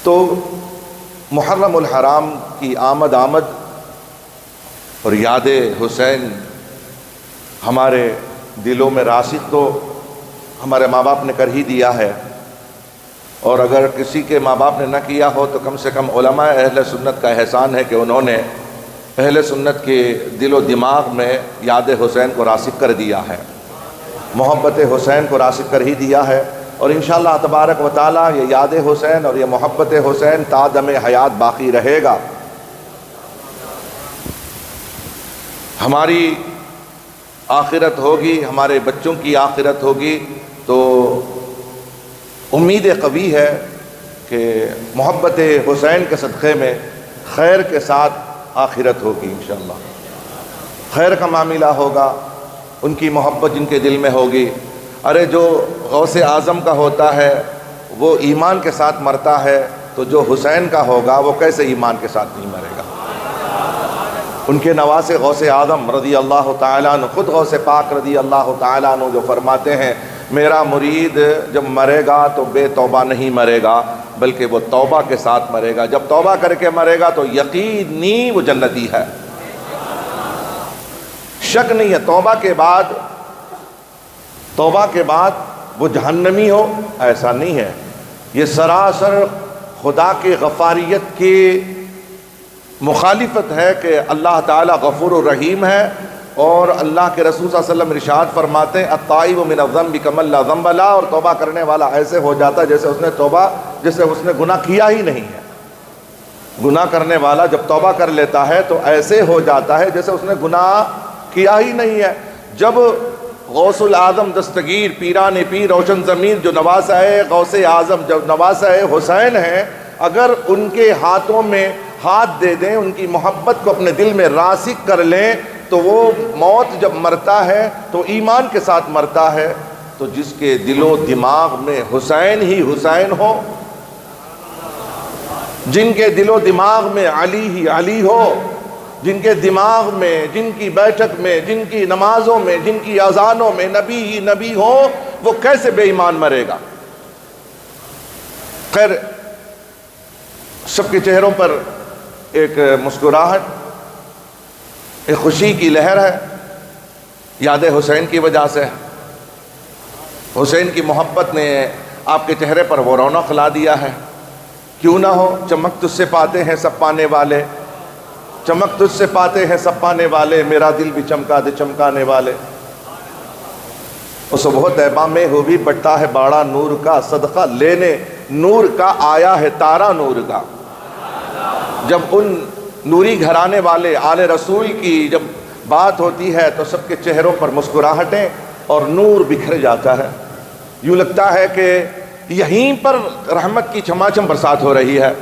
تو محرم الحرام کی آمد اور یاد حسین ہمارے دلوں میں راسخ تو ہمارے ماں باپ نے کر ہی دیا ہے، اور اگر کسی کے ماں باپ نے نہ کیا ہو تو کم سے کم علماء اہل سنت کا احسان ہے کہ انہوں نے اہل سنت کے دل و دماغ میں یاد حسین کو راسخ کر دیا ہے، محبت حسین کو راسخ کر ہی دیا ہے، اور انشاءاللہ تبارک و تعالیٰ یہ یاد حسین اور یہ محبت حسین تا دم حیات باقی رہے گا۔ ہماری آخرت ہوگی، ہمارے بچوں کی آخرت ہوگی، تو امید قوی ہے کہ محبت حسین کے صدقے میں خیر کے ساتھ آخرت ہوگی انشاءاللہ، خیر کا معاملہ ہوگا، ان کی محبت جن کے دل میں ہوگی۔ ارے جو غوث اعظم کا ہوتا ہے وہ ایمان کے ساتھ مرتا ہے، تو جو حسین کا ہوگا وہ کیسے ایمان کے ساتھ نہیں مرے گا؟ ان کے نواسے غوث اعظم رضی اللہ تعالیٰ عنہ، خود غوث پاک رضی اللہ تعالیٰ عنہ جو فرماتے ہیں میرا مرید جب مرے گا تو بے توبہ نہیں مرے گا، بلکہ وہ توبہ کے ساتھ مرے گا، جب توبہ کر کے مرے گا تو یقینی وہ جنتی ہے، شک نہیں ہے۔ توبہ کے بعد وہ جہنمی ہو ایسا نہیں ہے، یہ سراسر خدا کی غفاریت کی مخالفت ہے کہ اللہ تعالیٰ غفور الرحیم ہے، اور اللہ کے رسول صلی اللہ علیہ وسلم ارشاد فرماتے ہیں التائب من الذنب کمن لا ذنب له، اور توبہ کرنے والا ایسے ہو جاتا ہے جیسے اس نے گناہ کیا ہی نہیں ہے۔ گناہ کرنے والا جب توبہ کر لیتا ہے تو ایسے ہو جاتا ہے جیسے اس نے گناہ کیا ہی نہیں ہے۔ جب غوث العظم دستگیر پیران پیر روشن ضمیر جو نواسہ غوث اعظم جو نواسہ حسین ہیں، اگر ان کے ہاتھوں میں ہاتھ دے دیں، ان کی محبت کو اپنے دل میں راسخ کر لیں، تو وہ موت جب مرتا ہے تو ایمان کے ساتھ مرتا ہے۔ تو جس کے دل و دماغ میں حسین ہی حسین ہو، جن کے دل و دماغ میں علی ہی علی ہو، جن کے دماغ میں، جن کی بیٹھک میں، جن کی نمازوں میں، جن کی اذانوں میں نبی ہی نبی ہو، وہ کیسے بے ایمان مرے گا؟ خیر، سب کے چہروں پر ایک مسکراہٹ، ایک خوشی کی لہر ہے، یاد حسین کی وجہ سے۔ حسین کی محبت نے آپ کے چہرے پر وہ رونق لا دیا ہے۔ کیوں نہ ہو، چمک تجھ سے پاتے ہیں سب پانے والے، چمک تجھ سے پاتے ہیں سب پانے والے، میرا دل بھی چمکا دے چمکانے والے۔ اس صبح طیبہ میں ہو بھی بٹتا ہے باڑا نور کا، صدقہ لینے نور کا آیا ہے تارا نور کا۔ جب ان نوری گھرانے والے آل رسول کی جب بات ہوتی ہے تو سب کے چہروں پر مسکراہٹیں اور نور بکھر جاتا ہے، یوں لگتا ہے کہ یہیں پر رحمت کی چھماچم برسات ہو رہی ہے،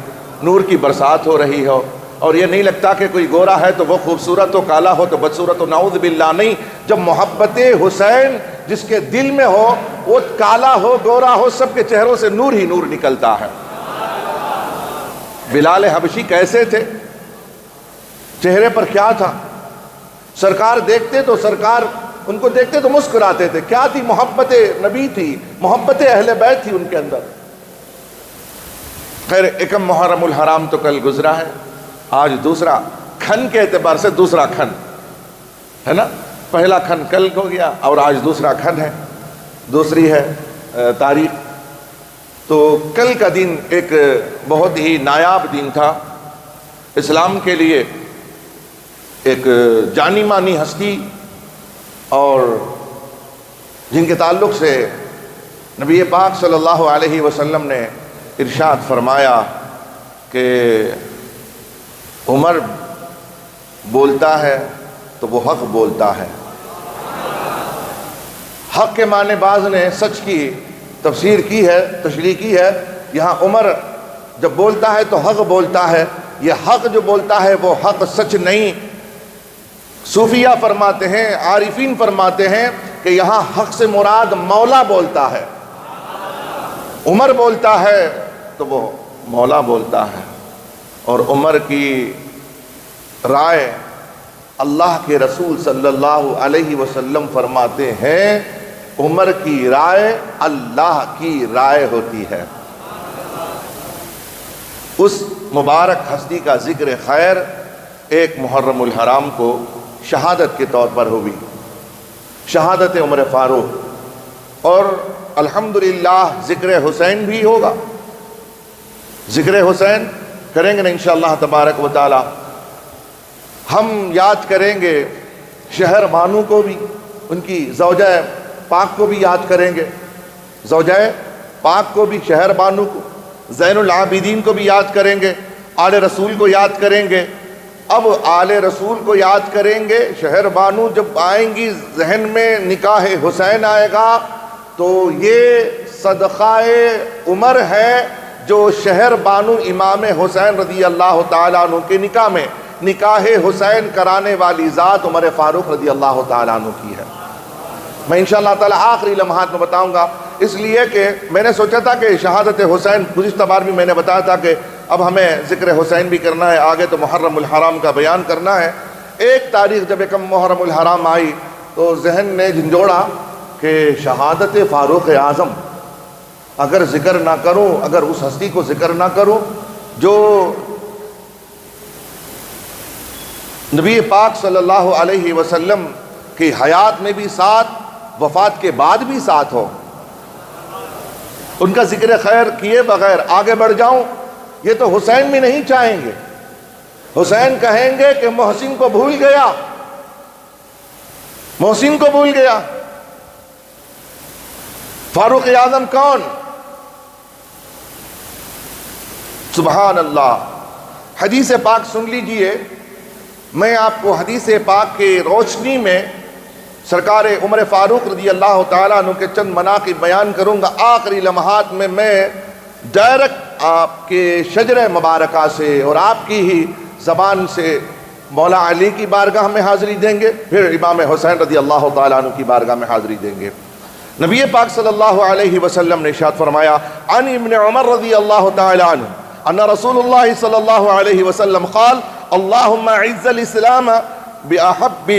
نور کی برسات ہو رہی ہو، اور یہ نہیں لگتا کہ کوئی گورا ہے تو وہ خوبصورت ہو، کالا ہو تو بدصورت ہو، نعوذ باللہ نہیں۔ جب محبت حسین جس کے دل میں ہو، وہ کالا ہو گورا ہو، سب کے چہروں سے نور ہی نور نکلتا ہے۔ بلال حبشی کیسے تھے؟ چہرے پر کیا تھا؟ سرکار دیکھتے تو سرکار ان کو دیکھتے تو مسکراتے تھے۔ کیا تھی؟ محبت نبی تھی، محبت اہل بیت تھی ان کے اندر۔ خیر، ایکم محرم الحرام تو کل گزرا ہے، آج دوسرا کھن کے اعتبار سے دوسرا کھن ہے نا، پہلا کھن کل ہو گیا اور آج دوسرا کھن ہے، دوسری ہے تاریخ۔ تو کل کا دن ایک بہت ہی نایاب دن تھا اسلام کے لیے، ایک جانی مانی ہستی اور جن کے تعلق سے نبی پاک صلی اللہ علیہ وسلم نے ارشاد فرمایا کہ عمر بولتا ہے تو وہ حق بولتا ہے۔ حق کے معنی بعض نے سچ کی تفسیر کی ہے، تشریح کی ہے، یہاں عمر جب بولتا ہے تو حق بولتا ہے، یہ حق جو بولتا ہے وہ حق سچ نہیں۔ صوفیہ فرماتے ہیں، عارفین فرماتے ہیں کہ یہاں حق سے مراد مولا بولتا ہے، عمر بولتا ہے تو وہ مولا بولتا ہے۔ اور عمر کی رائے اللہ کے رسول صلی اللہ علیہ وسلم فرماتے ہیں عمر کی رائے اللہ کی رائے ہوتی ہے۔ اس مبارک ہستی کا ذکر خیر ایک محرم الحرام کو شہادت کے طور پر ہوئی، شہادت عمر فاروق، اور الحمدللہ ذکر حسین بھی ہوگا۔ ذکر حسین کریں گے نا انشاءاللہ تبارک و تعالی۔ ہم یاد کریں گے شہر بانو کو بھی، ان کی زوجہ پاک کو بھی یاد کریں گے، زوجہ پاک کو بھی، شہر بانو کو، زین العابدین کو بھی یاد کریں گے، آل رسول کو یاد کریں گے۔ اب آل رسول کو یاد کریں گے، شہر بانو جب آئیں گی ذہن میں نکاح حسین آئے گا تو یہ صدقہ عمر ہے جو شہر بانو امام حسین رضی اللہ تعالیٰ عنہ کے نکاح میں نکاح حسین کرانے والی ذات عمر فاروق رضی اللہ تعالیٰ عنہ کی ہے۔ میں انشاءاللہ تعالیٰ آخری لمحات میں بتاؤں گا، اس لیے کہ میں نے سوچا تھا کہ شہادت حسین گزشتہ بار بھی میں نے بتایا تھا کہ اب ہمیں ذکر حسین بھی کرنا ہے، آگے تو محرم الحرام کا بیان کرنا ہے۔ ایک تاریخ جب ایک محرم الحرام آئی تو ذہن نے جھنجھوڑا کہ شہادت فاروق اعظم اگر ذکر نہ کروں، اگر اس ہستی کو ذکر نہ کروں جو نبی پاک صلی اللہ علیہ وسلم کی حیات میں بھی ساتھ، وفات کے بعد بھی ساتھ ہو، ان کا ذکر خیر کیے بغیر آگے بڑھ جاؤں، یہ تو حسین بھی نہیں چاہیں گے۔ حسین کہیں گے کہ محسن کو بھول گیا، محسن کو بھول گیا۔ فاروق اعظم کون؟ سبحان اللہ۔ حدیث پاک سن لیجئے، میں آپ کو حدیث پاک کی روشنی میں سرکار عمر فاروق رضی اللہ تعالیٰ عنہ کے چند مناقب بیان کروں گا۔ آخری لمحات میں ڈائریکٹ آپ کے شجر مبارکہ سے اور آپ کی ہی زبان سے مولا علی کی بارگاہ میں حاضری دیں گے، پھر امام حسین رضی اللہ تعالیٰ عنہ کی بارگاہ میں حاضری دیں گے۔ نبی پاک صلی اللہ علیہ وسلم نے ارشاد فرمایا، عن ابن عمر رضی اللہ تعالیٰ عنہ ان رسول اللہ صلی اللہ علیہ وسلم قال اللہم اعز الاسلام بأحب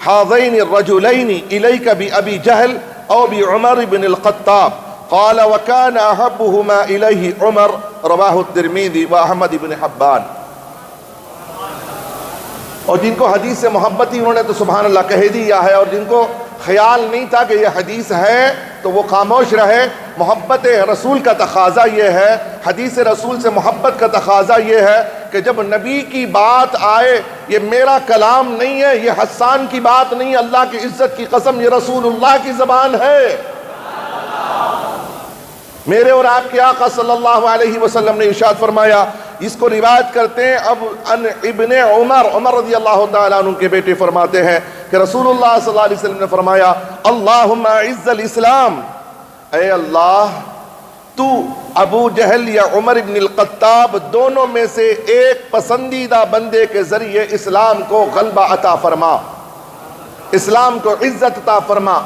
هذين الرجلين إليك بأبي جهل أو بعمر بن الخطاب قال وكان أحبهما إليه عمر رواه الترمذي وأحمد بن حبان۔ اور جن کو حدیث سے محبت ہی انہوں نے تو سبحان اللہ کہہ دیا ہے، اور جن کو خیال نہیں تھا کہ یہ حدیث ہے تو وہ خاموش رہے۔ محبت رسول کا تقاضا یہ ہے، حدیث رسول سے محبت کا تقاضا یہ ہے کہ جب نبی کی بات آئے، یہ میرا کلام نہیں ہے، یہ حسان کی بات نہیں ہے، اللہ کی عزت کی قسم یہ رسول اللہ کی زبان ہے۔ میرے اور آپ کے آقا صلی اللہ علیہ وسلم نے ارشاد فرمایا، اس کو روایت کرتے ہیں اب ان ابن عمر رضی اللہ تعالیٰ عنہ کے بیٹے فرماتے ہیں کہ رسول اللہ صلی اللہ علیہ وسلم نے فرمایا اللہم اعز الاسلام، اے اللہ تو ابو جہل یا عمر بن الخطاب دونوں میں سے ایک پسندیدہ بندے کے ذریعے اسلام کو غلبہ عطا فرما، اسلام کو عزت عطا فرما۔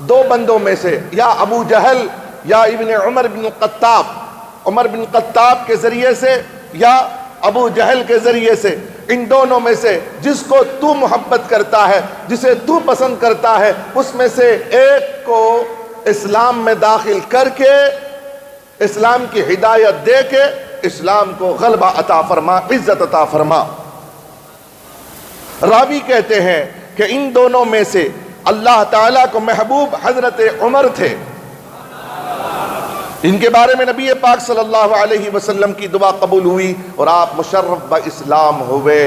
دو بندوں میں سے، یا ابو جہل یا ابن عمر بن الخطاب، عمر بن الخطاب کے ذریعے سے یا ابو جہل کے ذریعے سے، ان دونوں میں سے جس کو تو محبت کرتا ہے، جسے تو پسند کرتا ہے، اس میں سے ایک کو اسلام میں داخل کر کے، اسلام کی ہدایت دے کے اسلام کو غلبہ عطا فرما، عزت عطا فرما۔ راوی کہتے ہیں کہ ان دونوں میں سے اللہ تعالیٰ کو محبوب حضرت عمر تھے، ان کے بارے میں نبی پاک صلی اللہ علیہ وسلم کی دعا قبول ہوئی اور آپ مشرف با اسلام ہوئے۔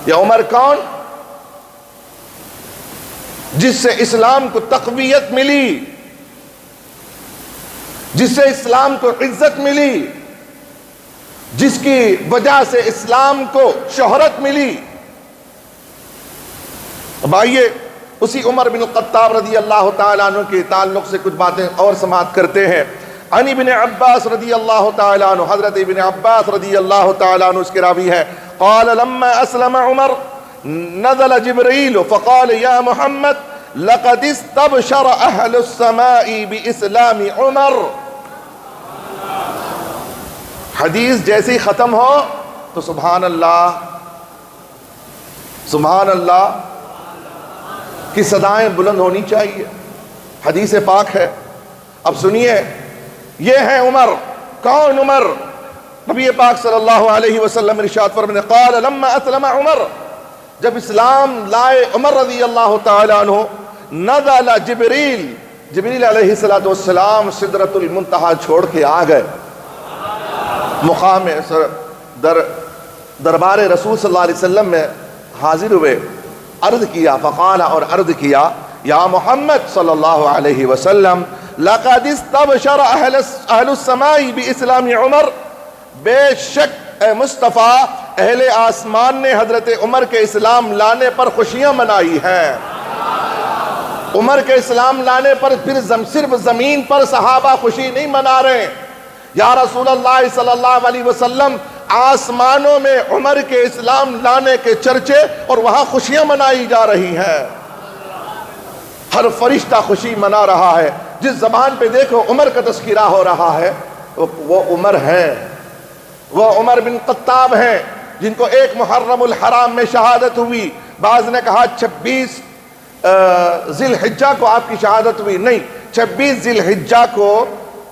یہ عمر کون؟ جس سے اسلام کو تقویت ملی، جس سے اسلام کو عزت ملی، جس کی وجہ سے اسلام کو شہرت ملی۔ اب آئیے اسی عمر بن الخطاب رضی اللہ تعالیٰ عنہ کے تعلق سے کچھ باتیں اور سماعت کرتے ہیں۔ عن ابن عباس رضی اللہ تعالیٰ عنہ، حضرت ابن عباس رضی اللہ تعالیٰ عنہ اس کے راوی ہیں، قال لما اسلم عمر نزل جبريل فقال يا محمد لقد استبشر اهل السماء باسلام عمر۔ حدیث جیسے ہی ختم ہو تو سبحان اللہ سبحان اللہ کی صدائیں بلند ہونی چاہیے۔ حدیث پاک ہے۔ اب سنیے، یہ ہے عمر۔ کون عمر؟ نبی پاک صلی اللہ علیہ وسلم ارشاد فرماتے ہیں قال لما اسلم عمر، جب اسلام لائے عمر رضی اللہ تعالیٰ عنہ، نزل جبریل علیہ السلام سدرۃ المنتہا چھوڑ کے آ گئے مقام دربار رسول صلی اللہ علیہ وسلم میں حاضر ہوئے، عرض کیا، فقال، اور عرض کیا، یا محمد صلی اللہ علیہ وسلم لقد استبشر اہل السماء باسلام عمر، بے شک اے مصطفیٰ اہل آسمان نے حضرت عمر کے اسلام لانے پر خوشیاں منائی ہیں۔ عمر کے اسلام لانے پر پھر صرف زمین پر صحابہ خوشی نہیں منا رہے، یا رسول اللہ صلی اللہ علیہ وسلم آسمانوں میں عمر کے اسلام لانے کے چرچے اور وہاں خوشیاں منائی جا رہی ہیں، ہر فرشتہ خوشی منا رہا ہے، جس زبان پہ دیکھو عمر کا تذکرہ ہو رہا ہے وہ عمر ہے، وہ عمر بن خطاب ہیں جن کو 1 محرم الحرام میں شہادت ہوئی، بعض نے کہا 26 ذی الحجہ کو آپ کی شہادت ہوئی، نہیں، 26 ذی الحجہ کو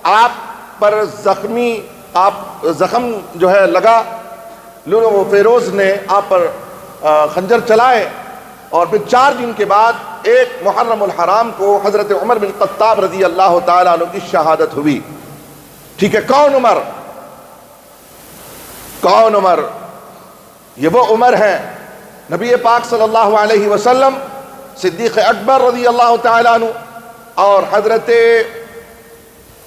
آپ پر زخم جو ہے لگا، لولو فیروز نے آپ پر خنجر چلائے، اور پھر 4 دن کے بعد 1 محرم الحرام کو حضرت عمر بن خطاب رضی اللہ تعالیٰ عنہ کی شہادت ہوئی۔ ٹھیک ہے، کون عمر؟ کون عمر؟ یہ وہ عمر ہیں نبی پاک صلی اللہ علیہ وسلم، صدیق اکبر رضی اللہ تعالیٰ عنہ، اور حضرت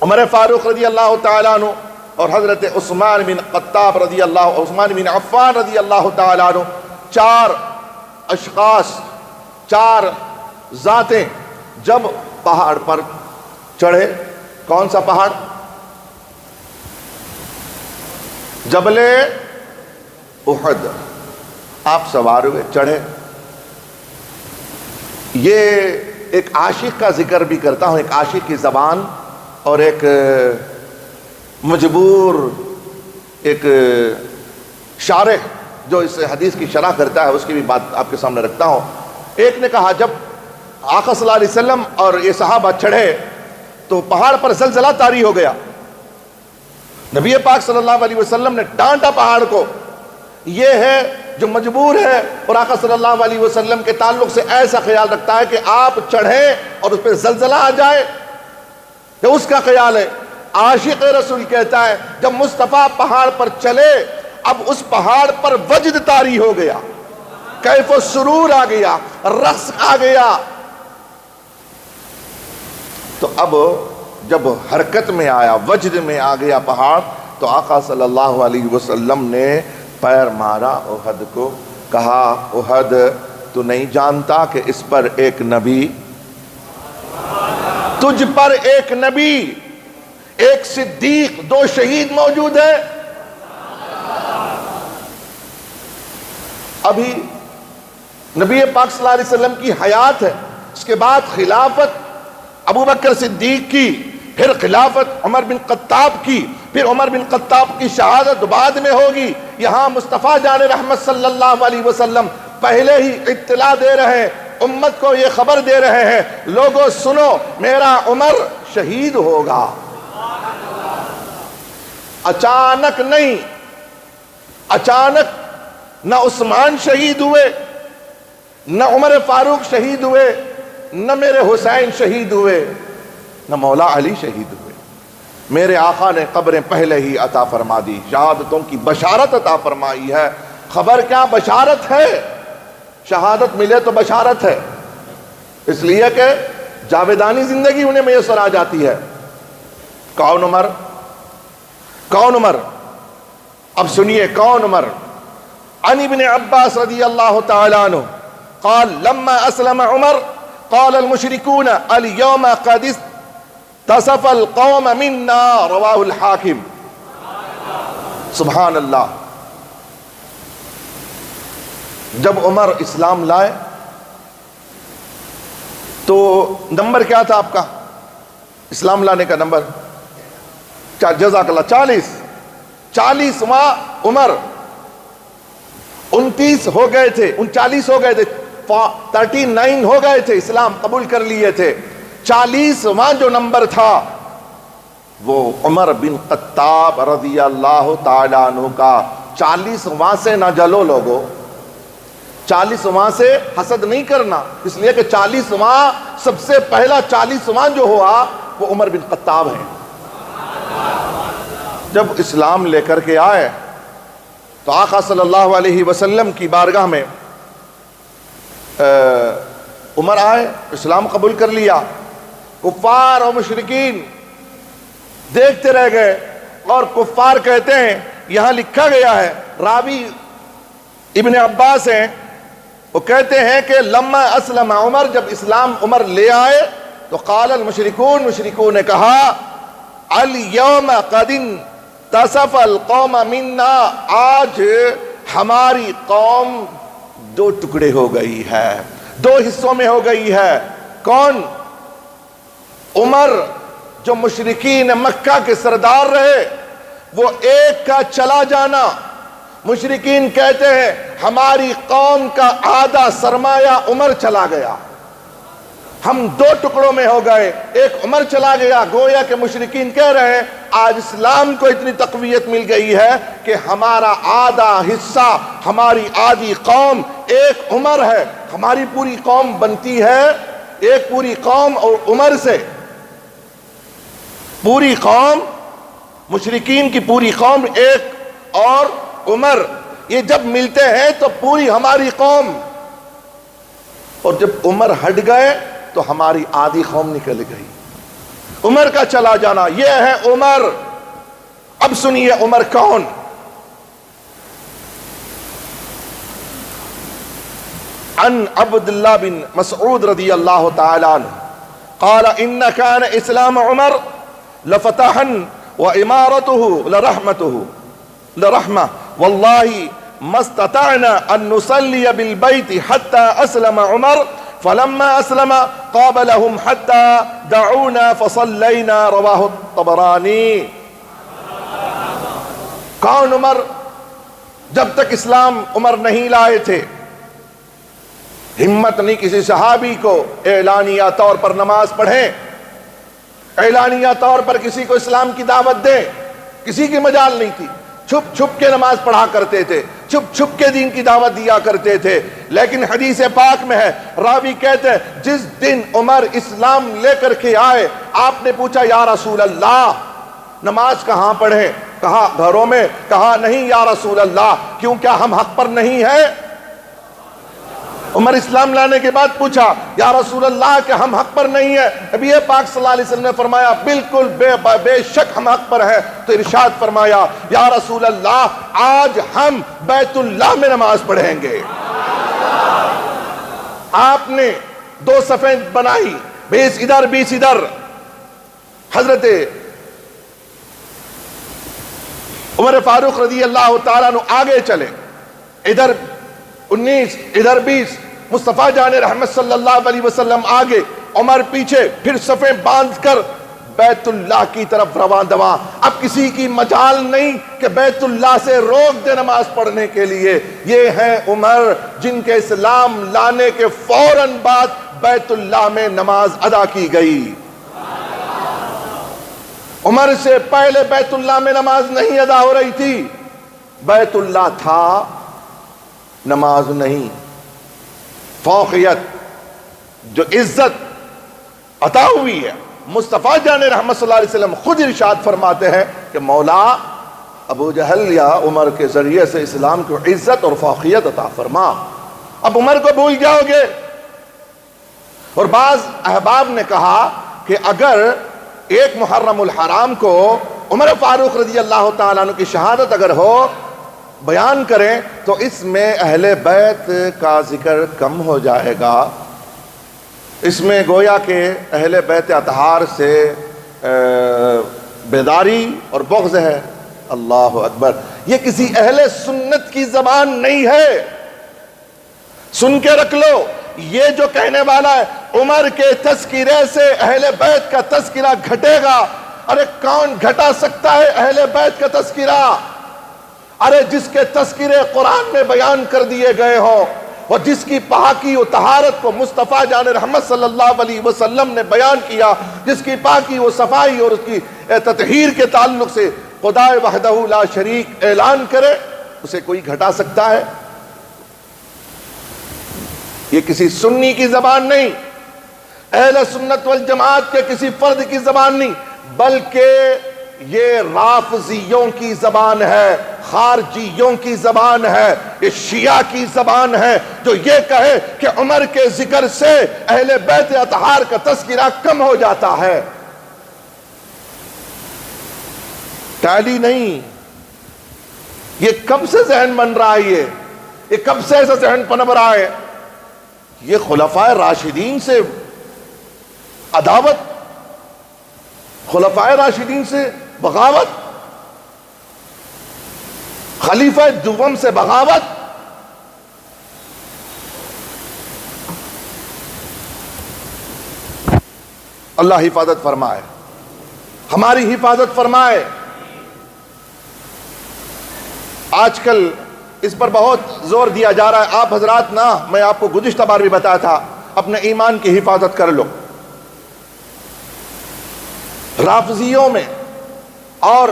عمر فاروق رضی اللہ تعالیٰ عنہ، اور حضرت عثمان بن عفان رضی اللہ تعالیٰ عنہ، 4 اشخاص، 4 ذاتیں جب پہاڑ پر چڑھے۔ کون سا پہاڑ؟ جبل احد۔ آپ سوار ہوئے، چڑھے۔ یہ ایک عاشق کا ذکر بھی کرتا ہوں، ایک عاشق کی زبان اور ایک مجبور، ایک شارح جو اس حدیث کی شرح کرتا ہے، اس کی بھی بات آپ کے سامنے رکھتا ہوں۔ ایک نے کہا جب آقا صلی اللہ علیہ وسلم اور یہ صحابہ چڑھے تو پہاڑ پر زلزلہ طاری ہو گیا، نبی پاک صلی اللہ علیہ وسلم نے ڈانٹا پہاڑ کو، یہ ہے جو مجبور ہے اور آقا صلی اللہ علیہ وسلم کے تعلق سے ایسا خیال رکھتا ہے کہ آپ چڑھیں اور اس پہ زلزلہ آ جائے، یہ اس کا خیال ہے۔ عاشق رسول کہتا ہے جب مصطفیٰ پہاڑ پر چلے، اب اس پہاڑ پر وجد طاری ہو گیا، کیف و سرور آ گیا، رقص آ گیا۔ تو اب جب حرکت میں آیا، وجد میں آ گیا پہاڑ، تو آقا صلی اللہ علیہ وسلم نے پیر مارا احد کو، کہا احد تو نہیں جانتا کہ اس پر ایک نبی، تجھ پر ایک نبی، ایک صدیق، 2 شہید موجود ہیں۔ ابھی نبی پاک صلی اللہ علیہ وسلم کی حیات ہے، اس کے بعد خلافت ابو بکر صدیق کی، پھر خلافت عمر بن خطاب کی، پھر عمر بن خطاب کی شہادت بعد میں ہوگی۔ یہاں مصطفیٰ جان رحمت صلی اللہ علیہ وسلم پہلے ہی اطلاع دے رہے ہیں، امت کو یہ خبر دے رہے ہیں، لوگوں سنو میرا عمر شہید ہوگا۔ اچانک نہیں، اچانک نہ عثمان شہید ہوئے، نہ عمر فاروق شہید ہوئے، نہ میرے حسین شہید ہوئے، نہ مولا علی شہید ہوئے۔ میرے آقا نے قبریں پہلے ہی عطا فرما دی، شہادتوں کی بشارت عطا فرمائی ہے۔ خبر کیا بشارت ہے؟ شہادت ملے تو بشارت ہے، اس لیے کہ جاویدانی زندگی انہیں میسر آ جاتی ہے۔ کون عمر؟ کون عمر؟ اب سنیے کون عمر۔ عن ابن عباس رضی اللہ تعالی عنہ قال لما اسلم عمر قال المشركون اليوم قد تصف القوم منا، رواہ الحاکم۔ سبحان اللہ۔ جب عمر اسلام لائے تو نمبر کیا تھا آپ کا اسلام لانے کا نمبر؟ جزاک اللہ، 40واں عمر، 29 ہو گئے تھے، 39 ہو گئے تھے، 39 ہو گئے تھے، اسلام قبول کر لیے تھے۔ 40واں جو نمبر تھا وہ عمر بن خطاب رضی اللہ تعالیٰ عنہ کا 40واں سے نہ جلو لوگو، 40واں سے حسد نہیں کرنا، اس لیے کہ 40واں سب سے پہلا 40واں جو ہوا وہ عمر بن خطاب ہیں۔ جب اسلام لے کر کے آئے تو آقا صلی اللہ علیہ وسلم کی بارگاہ میں عمر آئے، اسلام قبول کر لیا۔ کفار اور مشرکین دیکھتے رہ گئے، اور کفار کہتے ہیں، یہاں لکھا گیا ہے، راوی ابن عباس ہیں، وہ کہتے ہیں کہ لما اسلم عمر، جب اسلام عمر لے آئے تو قال المشرکون، مشرکون نے کہا الیوم قد انتصف القوم منا، آج ہماری قوم دو ٹکڑے ہو گئی ہے، دو حصوں میں ہو گئی ہے۔ کون؟ عمر جو مشرکین مکہ کے سردار رہے، وہ ایک کا چلا جانا، مشرکین کہتے ہیں ہماری قوم کا آدھا سرمایہ عمر چلا گیا، ہم دو ٹکڑوں میں ہو گئے، ایک عمر چلا گیا۔ گویا کہ مشرکین کہہ رہے ہیں آج اسلام کو اتنی تقویت مل گئی ہے کہ ہمارا آدھا حصہ، ہماری آدھی قوم ایک عمر ہے، ہماری پوری قوم بنتی ہے ایک پوری قوم اور عمر سے۔ پوری قوم، مشرکین کی پوری قوم ایک اور عمر، یہ جب ملتے ہیں تو پوری ہماری قوم، اور جب عمر ہٹ گئے تو ہماری آدھی قوم نکل گئی۔ عمر کا چلا جانا، یہ ہے عمر۔ اب سنیے عمر کون؟ عن عبداللہ بن مسعود رضی اللہ تعالی عنہ قال ان كان اسلام عمر لفتحا وامارته لرحمة والله ما استطعنا ان نصلي بالبيت حتى اسلم عمر فلما اسلم قابلهم حتى دعونا فصلينا، رواه الطبرانی۔ کون عمر؟ جب تک اسلام عمر نہیں لائے تھے، ہمت نہیں کسی صحابی کو اعلانیہ طور پر نماز پڑھیں، اعلانیہ طور پر کسی کو اسلام کی دعوت دیں، کسی کی مجال نہیں تھی۔ چھپ چھپ کے نماز پڑھا کرتے تھے، چھپ چھپ کے دین کی دعوت دیا کرتے تھے۔ لیکن حدیث پاک میں ہے، راوی کہتے ہیں جس دن عمر اسلام لے کر کے آئے، آپ نے پوچھا یا رسول اللہ نماز کہاں پڑھیں؟ کہا گھروں میں۔ کہا نہیں یا رسول اللہ، کیوں کیا ہم حق پر نہیں ہیں؟ عمر اسلام لانے کے بعد پوچھا یا رسول اللہ کہ ہم حق پر نہیں ہیں؟ نبی پاک صلی اللہ علیہ وسلم نے فرمایا بالکل بے شک ہم حق پر ہیں۔ تو ارشاد فرمایا یا رسول اللہ آج ہم بیت اللہ میں نماز پڑھیں گے۔ آپ نے دو صفیں بنائی، 20 ادھر 20 ادھر۔ حضرت عمر فاروق رضی اللہ تعالیٰ عنہ آگے چلے، ادھر 19 ادھر 20، مصطفیٰ جان رحمت صلی اللہ علیہ وسلم آگے، عمر پیچھے، پھر صفیں باندھ کر بیت اللہ کی طرف رواں دواں۔ اب کسی کی مجال نہیں کہ بیت اللہ سے روک دے نماز پڑھنے کے لیے۔ یہ ہیں عمر جن کے اسلام لانے کے فوراً بعد بیت اللہ میں نماز ادا کی گئی۔ عمر سے پہلے بیت اللہ میں نماز نہیں ادا ہو رہی تھی، بیت اللہ تھا، نماز نہیں۔ فوقیت جو عزت عطا ہوئی ہے، مصطفیٰ جان رحمت صلی اللہ علیہ وسلم خود ارشاد فرماتے ہیں کہ مولا ابو جہل یا عمر کے ذریعے سے اسلام کو عزت اور فوقیت عطا فرما۔ اب عمر کو بھول جاؤ گے؟ اور بعض احباب نے کہا کہ اگر ایک محرم الحرام کو عمر فاروق رضی اللہ تعالیٰ عنہ کی شہادت اگر ہو بیان کریں تو اس میں اہل بیت کا ذکر کم ہو جائے گا، اس میں گویا کہ اہل بیت اطہار سے بیداری اور بغض ہے۔ اللہ اکبر، یہ کسی اہل سنت کی زبان نہیں ہے، سن کے رکھ لو۔ یہ جو کہنے والا ہے عمر کے تذکرے سے اہل بیت کا تذکرہ گھٹے گا، ارے کون گھٹا سکتا ہے اہل بیت کا تذکرہ؟ ارے جس کے تذکرے قرآن میں بیان کر دیے گئے ہوں، اور جس کی پاکی و طہارت کو مصطفیٰ جان رحمت صلی اللہ علیہ وسلم نے بیان کیا، جس کی پاکی و صفائی اور اس کی تطہیر کے تعلق سے خدا وحدہ لا شریک اعلان کرے، اسے کوئی گھٹا سکتا ہے؟ یہ کسی سنی کی زبان نہیں، اہل سنت والجماعت کے کسی فرد کی زبان نہیں، بلکہ یہ رافضیوں کی زبان ہے، خارجیوں کی زبان ہے، یہ شیعہ کی زبان ہے جو یہ کہے کہ عمر کے ذکر سے اہل بیت اطہار کا تذکرہ کم ہو جاتا ہے۔ ٹالی نہیں، یہ کب سے ذہن بن رہا ہے؟ یہ کب سے ایسا ذہن پنپ رہا ہے؟ یہ خلفائے راشدین سے عداوت، خلفائے راشدین سے بغاوت، خلیفہ دوم سے بغاوت۔ اللہ حفاظت فرمائے، ہماری حفاظت فرمائے۔ آج کل اس پر بہت زور دیا جا رہا ہے، آپ حضرات نا، میں آپ کو گزشتہ بار بھی بتایا تھا، اپنے ایمان کی حفاظت کر لو۔ رافضیوں میں اور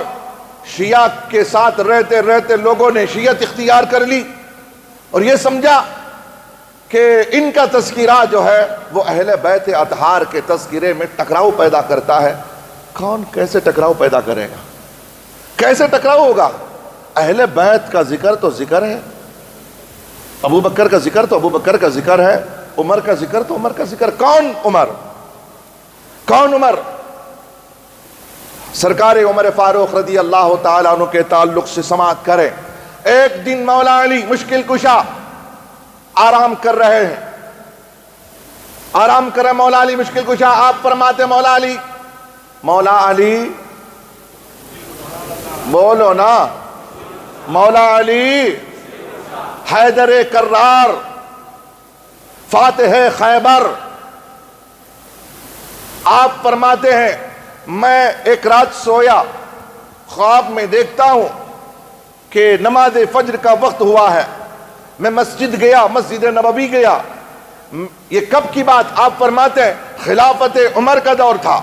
شیعہ کے ساتھ رہتے رہتے لوگوں نے شیعت اختیار کر لی اور یہ سمجھا کہ ان کا تذکرہ جو ہے وہ اہل بیت اطہار کے تذکرے میں ٹکراؤ پیدا کرتا ہے۔ کون کیسے ٹکراؤ پیدا کرے گا؟ کیسے ٹکراؤ ہوگا؟ اہل بیت کا ذکر تو ذکر ہے، ابو بکر کا ذکر تو ابو بکر کا ذکر ہے، عمر کا ذکر تو عمر کا ذکر۔ کون عمر؟ کون عمر؟ سرکار عمر فاروق رضی اللہ تعالیٰ عنہ کے تعلق سے سماعت کریں۔ ایک دن مولا علی مشکل کشا آرام کر رہے ہیں، آرام کر رہے مولا علی مشکل کشا۔ آپ فرماتے مولا علی، مولا علی بولو نا، مولا علی حیدر کرار فاتح خیبر۔ آپ فرماتے ہیں میں ایک رات سویا، خواب میں دیکھتا ہوں کہ نماز فجر کا وقت ہوا ہے، میں مسجد گیا، مسجد نبوی گیا۔ یہ کب کی بات؟ آپ فرماتے ہیں خلافت عمر کا دور تھا،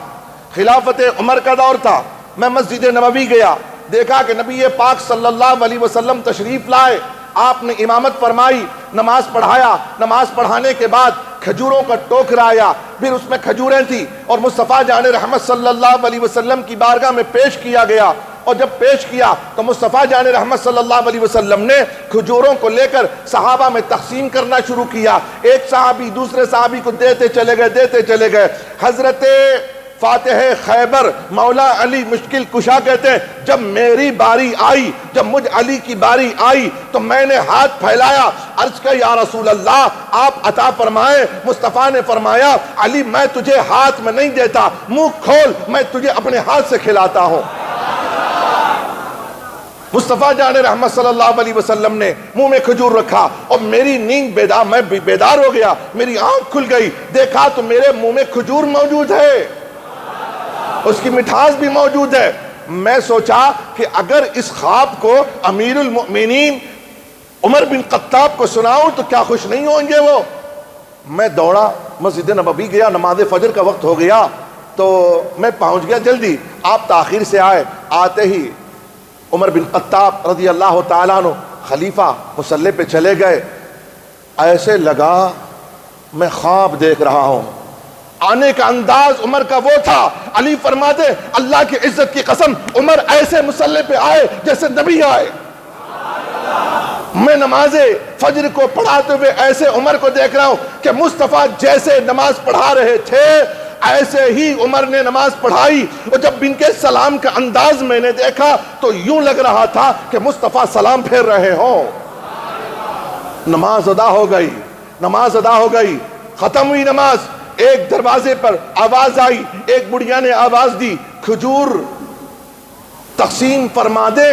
خلافت عمر کا دور تھا۔ میں مسجد نبوی گیا، دیکھا کہ نبی پاک صلی اللہ علیہ وسلم تشریف لائے، آپ نے امامت فرمائی، نماز پڑھایا۔ نماز پڑھانے کے بعد کھجوروں کا ٹوکرا آیا، پھر اس میں کھجوریں تھیں اور مصطفیٰ جان رحمت صلی اللہ علیہ وسلم کی بارگاہ میں پیش کیا گیا۔ اور جب پیش کیا تو مصطفیٰ جان رحمت صلی اللہ علیہ وسلم نے کھجوروں کو لے کر صحابہ میں تقسیم کرنا شروع کیا۔ ایک صحابی دوسرے صحابی کو دیتے چلے گئے، دیتے چلے گئے۔ حضرت فاتح خیبر مولا علی مشکل کشا کہتے ہیں جب میری باری آئی، جب مجھ علی کی باری آئی تو میں نے ہاتھ پھیلایا، عرض کیا یا رسول اللہ آپ عطا فرمائیں۔ مصطفیٰ نے فرمایا علی میں تجھے ہاتھ میں نہیں دیتا، منہ کھول، میں تجھے اپنے ہاتھ سے کھلاتا ہوں۔ مصطفیٰ جان رحمت صلی اللہ علیہ وسلم نے منہ میں کھجور رکھا اور میری نیند بیدار، میں بیدار ہو گیا، میری آنکھ کھل گئی، دیکھا تو میرے منہ میں کھجور موجود ہے، اس کی مٹھاس بھی موجود ہے۔ میں سوچا کہ اگر اس خواب کو امیر المؤمنین عمر بن خطاب کو سناؤں تو کیا خوش نہیں ہوں گے وہ؟ میں دوڑا، مسجد نبوی گیا، نماز فجر کا وقت ہو گیا تو میں پہنچ گیا جلدی۔ آپ تاخیر سے آئے، آتے ہی عمر بن خطاب رضی اللہ تعالیٰ عنہ خلیفہ مصلی پہ چلے گئے۔ ایسے لگا میں خواب دیکھ رہا ہوں۔ آنے کا انداز عمر کا وہ تھا، علی فرماتے اللہ کی عزت کی قسم عمر ایسے مصلی پہ آئے جیسے نبی آئے۔ میں نماز فجر کو پڑھاتے ہوئے ایسے عمر کو دیکھ رہا ہوں کہ مصطفیٰ جیسے نماز پڑھا رہے تھے ایسے ہی عمر نے نماز پڑھائی، اور جب ان کے سلام کا انداز میں نے دیکھا تو یوں لگ رہا تھا کہ مصطفیٰ سلام پھیر رہے ہوں۔ نماز ادا ہو گئی، نماز ادا ہو گئی، ختم ہوئی نماز۔ ایک دروازے پر آواز آئی، ایک بڑھیا نے آواز دی کھجور تقسیم فرما دے،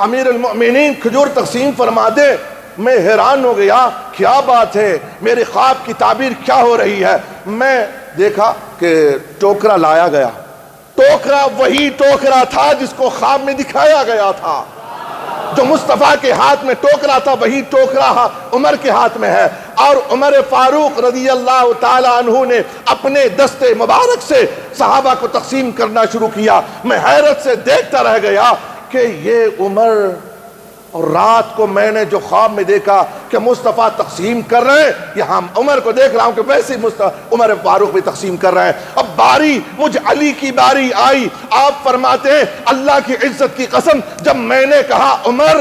امیر المؤمنین کھجور تقسیم فرما دے۔ میں حیران ہو گیا، کیا بات ہے، میرے خواب کی تعبیر کیا ہو رہی ہے؟ میں دیکھا کہ ٹوکرا لایا گیا، ٹوکرا وہی ٹوکرا تھا جس کو خواب میں دکھایا گیا تھا۔ جو مصطفیٰ کے ہاتھ میں ٹوکرا تھا وہی ٹوکرا عمر کے ہاتھ میں ہے، اور عمر فاروق رضی اللہ تعالیٰ عنہ نے اپنے دستے مبارک سے صحابہ کو تقسیم کرنا شروع کیا۔ میں حیرت سے دیکھتا رہ گیا کہ یہ عمر، اور رات کو میں نے جو خواب میں دیکھا کہ مصطفیٰ تقسیم کر رہے ہیں، یہاں عمر کو دیکھ رہا ہوں کہ ویسے عمر فاروق بھی تقسیم کر رہے ہیں۔ اب باری مجھ علی کی باری آئی۔ آپ فرماتے ہیں اللہ کی عزت کی قسم، جب میں نے کہا عمر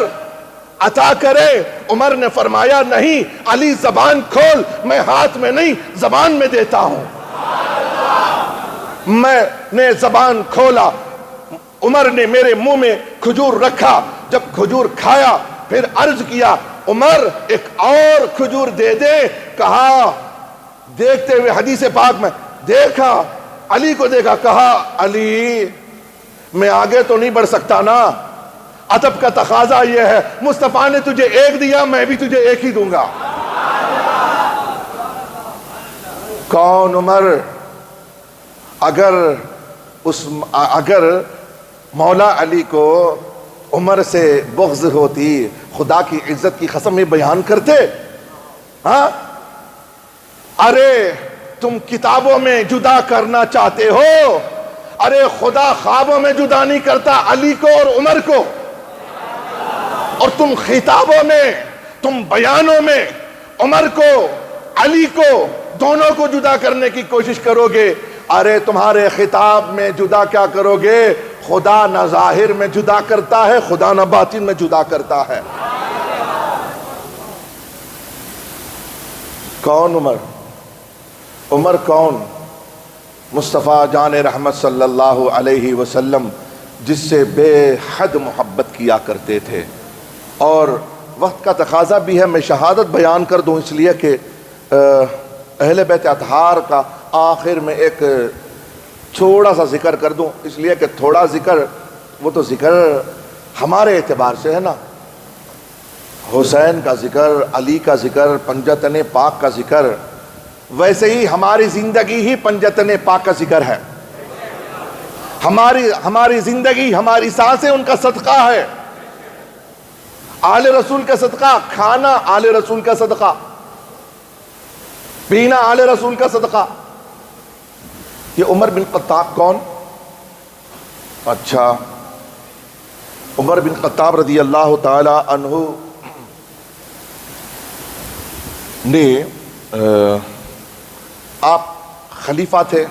عطا کرے، عمر نے فرمایا نہیں علی زبان کھول، میں ہاتھ میں نہیں زبان میں دیتا ہوں۔ میں نے زبان کھولا، عمر نے میرے منہ میں کھجور رکھا، جب کھجور کھایا پھر عرض کیا عمر ایک اور کھجور دے دے۔ کہا دیکھتے ہوئے حدیث پاک میں دیکھا، علی کو دیکھا، کہا علی میں آگے تو نہیں بڑھ سکتا نا، ادب کا تقاضا یہ ہے مصطفیٰ نے تجھے ایک دیا میں بھی تجھے ایک ہی دوں گا۔ کون عمر؟ اگر مولا علی کو عمر سے بغض ہوتی، خدا کی عزت کی قسم میں بیان کرتے۔ ہاں ارے تم کتابوں میں جدا کرنا چاہتے ہو، ارے خدا خوابوں میں جدا نہیں کرتا علی کو اور عمر کو، اور تم خطابوں میں، تم بیانوں میں عمر کو علی کو دونوں کو جدا کرنے کی کوشش کرو گے۔ ارے تمہارے خطاب میں جدا کیا کرو گے؟ خدا نہ ظاہر میں جدا کرتا ہے، خدا نہ باطن میں جدا کرتا ہے۔ کون عمر؟ عمر کون؟ مصطفیٰ جان رحمت صلی اللہ علیہ وسلم جس سے بے حد محبت کیا کرتے تھے، اور وقت کا تقاضا بھی ہے میں شہادت بیان کر دوں اس لیے کہ اہل بیت اطہار کا آخر میں ایک تھوڑا سا ذکر کر دوں، اس لیے کہ تھوڑا ذکر وہ تو ذکر ہمارے اعتبار سے ہے نا، حسین کا ذکر، علی کا ذکر، پنجتن پاک کا ذکر، ویسے ہی ہماری زندگی ہی پنجتن پاک کا ذکر ہے۔ ہماری زندگی، ہماری سانسیں ان کا صدقہ ہے، آل رسول کا صدقہ، کھانا آل رسول کا صدقہ، پینا آل رسول کا صدقہ۔ یہ عمر بن خطاب کون؟ اچھا، عمر بن خطاب رضی اللہ تعالی عنہ نے آپ خلیفہ تھے۔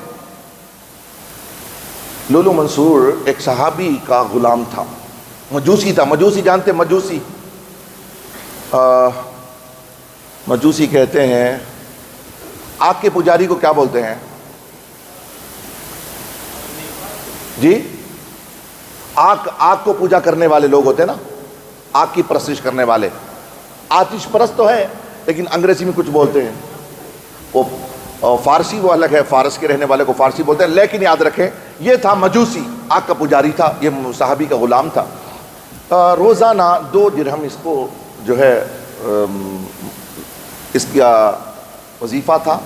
لولو منصور ایک صحابی کا غلام تھا، مجوسی تھا۔ مجوسی جانتے؟ مجوسی کہتے ہیں آگ کے پجاری کو کیا بولتے ہیں جی؟ آگ کو پوجا کرنے والے لوگ ہوتے ہیں نا، آگ کی پرستش کرنے والے، آتش پرست تو ہے لیکن انگریزی میں کچھ بولتے ہیں، وہ فارسی وہ الگ ہے، فارس کے رہنے والے کو فارسی بولتے ہیں، لیکن یاد رکھیں یہ تھا مجوسی، آگ کا پجاری تھا، یہ صحابی کا غلام تھا۔ روزانہ 2 درہم اس کو جو ہے اس کا وظیفہ تھا۔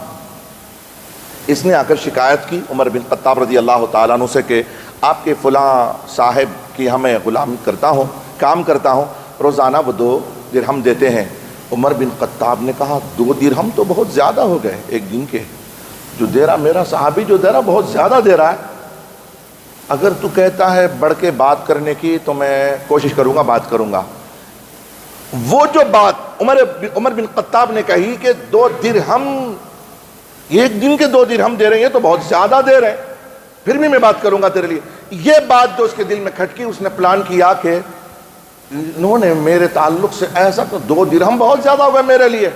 اس نے آ کر شکایت کی عمر بن خطاب رضی اللہ تعالیٰ عنہ سے کہ آپ کے فلاں صاحب کی ہمیں غلام کرتا ہوں، کام کرتا ہوں، روزانہ وہ 2 درہم دیتے ہیں۔ عمر بن خطاب نے کہا 2 درہم تو بہت زیادہ ہو گئے ایک دن کے، جو دے رہا میرا صحابی جو دے رہا بہت زیادہ دے رہا ہے، اگر تو کہتا ہے بڑھ کے بات کرنے کی تو میں کوشش کروں گا، بات کروں گا۔ وہ جو بات عمر بن خطاب نے کہی کہ 2 درہم ایک دن کے 2 درہم دے رہے ہیں تو بہت زیادہ دے رہے ہیں، پھر بھی میں بات کروں گا تیرے لیے، یہ بات جو اس کے دل میں کھٹکی، اس نے پلان کیا کہ انہوں نے میرے تعلق سے ایسا، تو 2 درہم بہت زیادہ ہو گئے میرے لیے،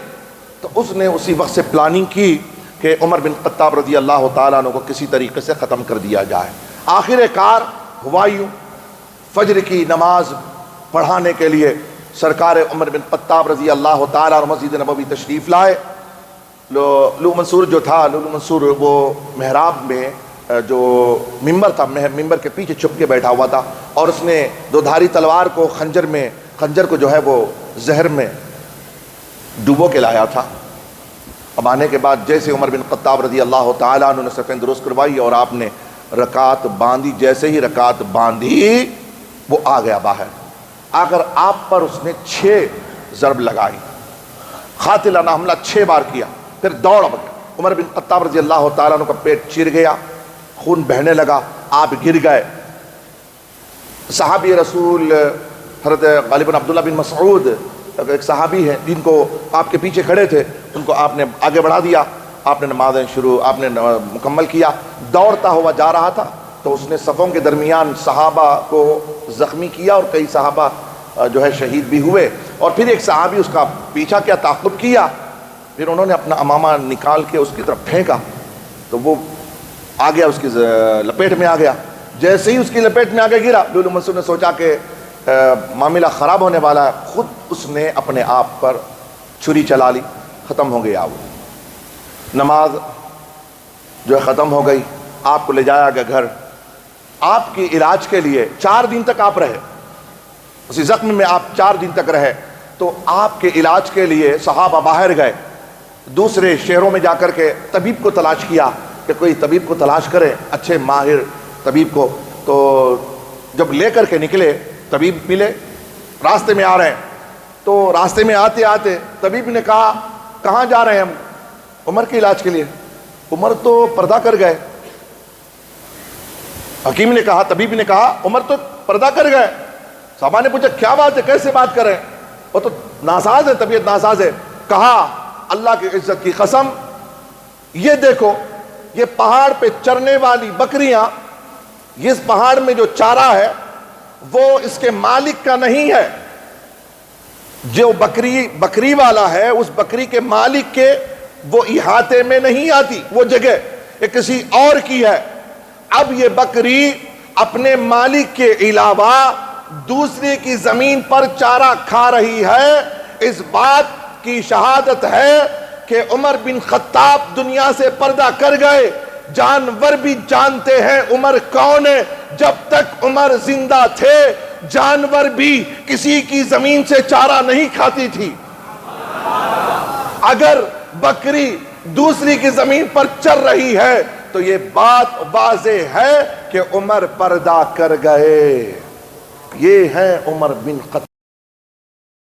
تو اس نے اسی وقت سے پلاننگ کی کہ عمر بن خطاب رضی اللہ تعالیٰ عنہ کو کسی طریقے سے ختم کر دیا جائے۔ آخر کار ہوا یوں، فجر کی نماز پڑھانے کے لیے سرکار عمر بن خطاب رضی اللہ تعالیٰ عنہ مسجد نبوی تشریف لائے۔ لولو منصور جو تھا، لولو منصور وہ محراب میں جو ممبر تھا، ممبر کے پیچھے چھپ کے بیٹھا ہوا تھا، اور اس نے 2 دھاری تلوار کو خنجر کو جو ہے وہ زہر میں ڈبو کے لایا تھا۔ اب آنے کے بعد جیسے عمر بن خطاب رضی اللہ تعالیٰ عنہ نے صفیں درست کروائی اور آپ نے رکعت باندھی، جیسے ہی رکعت باندھی وہ آ گیا باہر۔ آ کر آپ پر اس نے 6 ضرب لگائی، قاتلانہ حملہ 6 بار کیا، پھر دوڑ گیا۔ عمر بن خطاب رضی اللہ تعالیٰ عنہ کا پیٹ چیر گیا، خون بہنے لگا، آپ گر گئے۔ صحابی رسول حضرت غالباً عبداللہ بن مسعود ایک صحابی ہیں جن کو آپ کے پیچھے کھڑے تھے، ان کو آپ نے آگے بڑھا دیا، آپ نے نمازیں آپ نے مکمل کیا۔ دوڑتا ہوا جا رہا تھا تو اس نے صفوں کے درمیان صحابہ کو زخمی کیا اور کئی صحابہ جو ہے شہید بھی ہوئے، اور پھر ایک صحابی اس کا پیچھا کیا، تعقب کیا، پھر انہوں نے اپنا امامہ نکال کے اس کی طرف پھینکا تو وہ آ گیا، اس کی لپیٹ میں آ گیا۔ جیسے ہی اس کی لپیٹ میں آگے گرا، ابن مسعود نے سوچا کہ معاملہ خراب ہونے والا ہے، خود اس نے اپنے آپ پر چھری چلا لی، ختم ہو گیا۔ وہ نماز جو ہے ختم ہو گئی، آپ کو لے جایا گیا گھر۔ آپ کی علاج کے لیے 4 دن تک آپ رہے، اسی زخم میں آپ 4 دن تک رہے، تو آپ کے علاج کے لیے صحابہ باہر گئے، دوسرے شہروں میں جا کر کے طبیب کو تلاش کیا کہ کوئی طبیب کو تلاش کرے، اچھے ماہر طبیب کو۔ تو جب لے کر کے نکلے، طبیب ملے، راستے میں آ رہے ہیں، تو راستے میں آتے آتے طبیب نے کہا کہاں جا رہے ہیں ہم؟ عمر کے علاج کے لیے۔ عمر تو پردہ کر گئے۔ حکیم نے کہا، طبیب نے کہا عمر تو پردہ کر گئے۔ صحابہ نے پوچھا کیا بات ہے، کیسے بات کر رہے ہیں؟ وہ تو ناساز ہے، طبیعت ناساز ہے۔ کہا اللہ کی عزت کی قسم، یہ دیکھو یہ پہاڑ پہ چرنے والی بکریاں، اس پہاڑ میں جو چارہ ہے وہ اس کے مالک کا نہیں ہے، جو بکری والا ہے اس بکری کے مالک کے وہ احاطے میں نہیں آتی، وہ جگہ یہ کسی اور کی ہے۔ اب یہ بکری اپنے مالک کے علاوہ دوسرے کی زمین پر چارہ کھا رہی ہے۔ اس بات کی شہادت ہے کہ عمر بن خطاب دنیا سے پردہ کر گئے، جانور بھی جانتے ہیں عمر کون ہے۔ جب تک عمر زندہ تھے جانور بھی کسی کی زمین سے چارہ نہیں کھاتی تھی۔ اگر بکری دوسری کی زمین پر چر رہی ہے تو یہ بات واضح ہے کہ عمر پردہ کر گئے۔ یہ ہے عمر بن خطاب۔